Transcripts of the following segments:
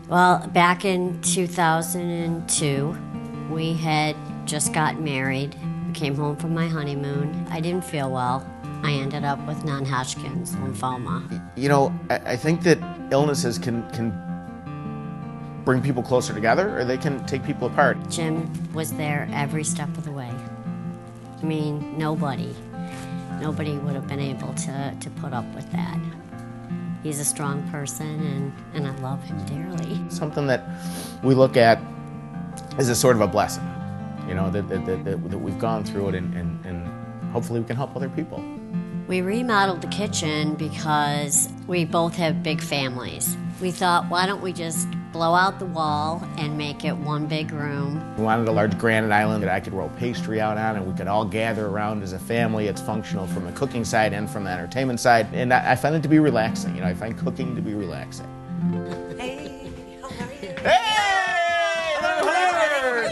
Well, back in 2002, we had just gotten married. We came home from my honeymoon. I didn't feel well. I ended up with non-Hodgkin's lymphoma. You know, I think that illnesses can bring people closer together, or they can take people apart. Jim was there every step of the way. I mean, nobody would have been able to put up with that. He's a strong person, and I love him dearly. Something that we look at as a sort of a blessing, you know, that we've gone through it, and hopefully we can help other people. We remodeled the kitchen because we both have big families. We thought, why don't we just blow out the wall and make it one big room? We wanted a large granite island that I could roll pastry out on, and we could all gather around as a family. It's functional from the cooking side and from the entertainment side, and I find it to be relaxing. You know, I find cooking to be relaxing. Hey, how are you? Hey!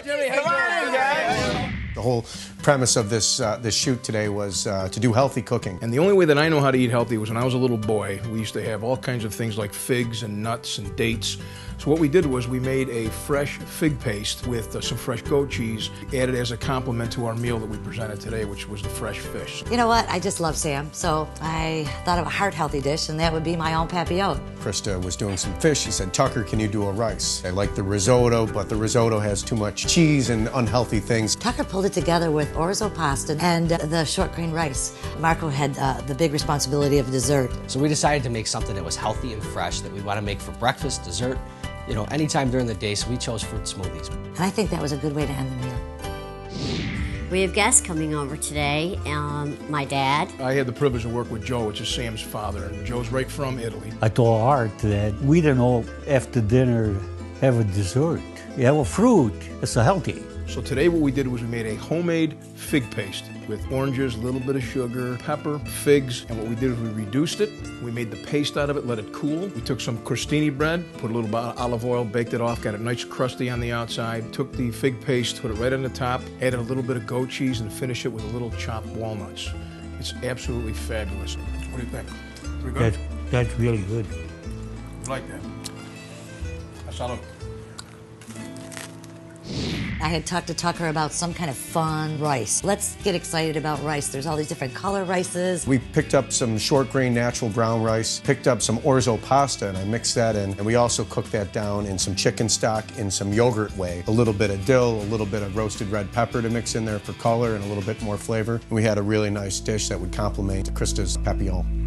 Jimmy, how are you guys? The whole premise of this shoot today was to do healthy cooking. And the only way that I know how to eat healthy was when I was a little boy. We used to have all kinds of things like figs and nuts and dates. So what we did was we made a fresh fig paste with some fresh goat cheese, added as a complement to our meal that we presented today, which was the fresh fish. You know what? I just love Sam, so I thought of a heart-healthy dish, and that would be my own papillon. Krista was doing some fish. She said, Tucker, can you do a rice? I like the risotto, but the risotto has too much cheese and unhealthy things. Tucker pulled it together with orzo pasta and the short grain rice. Marco had the big responsibility of dessert. So we decided to make something that was healthy and fresh that we want to make for breakfast, dessert, you know, anytime during the day, so we chose fruit smoothies. And I think that was a good way to end the meal. We have guests coming over today. My dad. I had the privilege to work with Joe, which is Sam's father, and Joe's right from Italy. I told Art that we don't know after dinner have a dessert. You have a fruit, it's healthy. So today what we did was we made a homemade fig paste with oranges, a little bit of sugar, pepper, figs, and what we did is we reduced it. We made the paste out of it, let it cool. We took some crostini bread, put a little bit of olive oil, baked it off, got it nice crusty on the outside, took the fig paste, put it right on the top, added a little bit of goat cheese, and finished it with a little chopped walnuts. It's absolutely fabulous. What do you think? Pretty good? That's really good. You like that? Salud. I had talked to Tucker about some kind of fun rice. Let's get excited about rice. There's all these different color rices. We picked up some short grain natural brown rice, picked up some orzo pasta, and I mixed that in. And we also cooked that down in some chicken stock in some yogurt whey. A little bit of dill, a little bit of roasted red pepper to mix in there for color and a little bit more flavor. And we had a really nice dish that would complement Krista's papillon.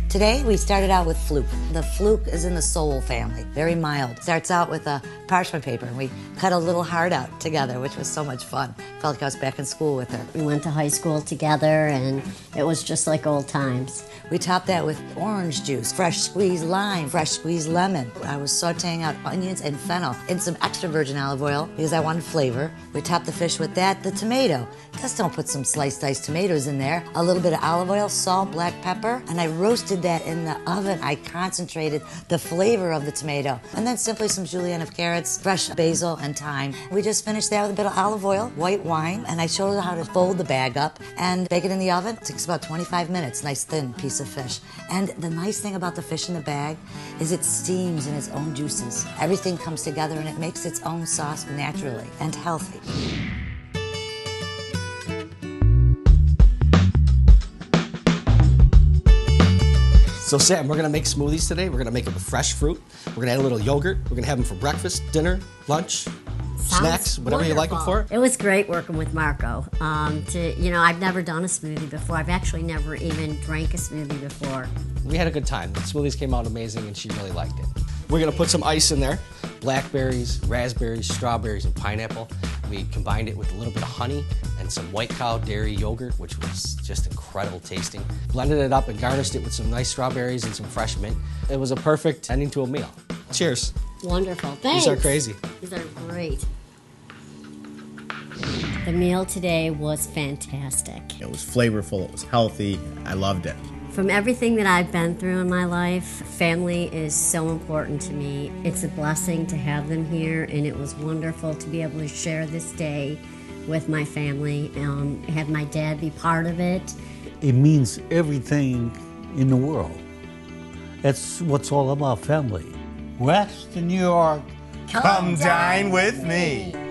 Today, we started out with fluke. The fluke is in the sole family, very mild. Starts out with a parchment paper, and we cut a little heart out together, which was so much fun. Felt like I was back in school with her. We went to high school together, and it was just like old times. We topped that with orange juice, fresh squeezed lime, fresh squeezed lemon. I was sauteing out onions and fennel in some extra virgin olive oil because I wanted flavor. We topped the fish with that, the tomato. Just don't put some sliced diced tomatoes in there. A little bit of olive oil, salt, black pepper, and I roasted that in the oven. I concentrated the flavor of the tomato. And then simply some julienne of carrots, fresh basil, and thyme. We just finished that with a bit of olive oil, white wine, and I showed her how to fold the bag up and bake it in the oven. It takes about 25 minutes, nice thin piece of fish. And the nice thing about the fish in the bag is it steams in its own juices. Everything comes together and it makes its own sauce naturally and healthy. So Sam, we're gonna make smoothies today. We're gonna make them with fresh fruit. We're gonna add a little yogurt. We're gonna have them for breakfast, dinner, lunch, snacks, whatever you like them for. It was great working with Marco. I've never done a smoothie before. I've actually never even drank a smoothie before. We had a good time. The smoothies came out amazing and she really liked it. We're gonna put some ice in there. Blackberries, raspberries, strawberries, and pineapple. We combined it with a little bit of honey and some white cow dairy yogurt, which was just incredible tasting. Blended it up and garnished it with some nice strawberries and some fresh mint. It was a perfect ending to a meal. Cheers. Wonderful, thanks. These are crazy. These are great. The meal today was fantastic. It was flavorful, it was healthy, I loved it. From everything that I've been through in my life, family is so important to me. It's a blessing to have them here, and it was wonderful to be able to share this day with my family, have my dad be part of it. It means everything in the world. That's what's all about family. West New York. Come dine with me.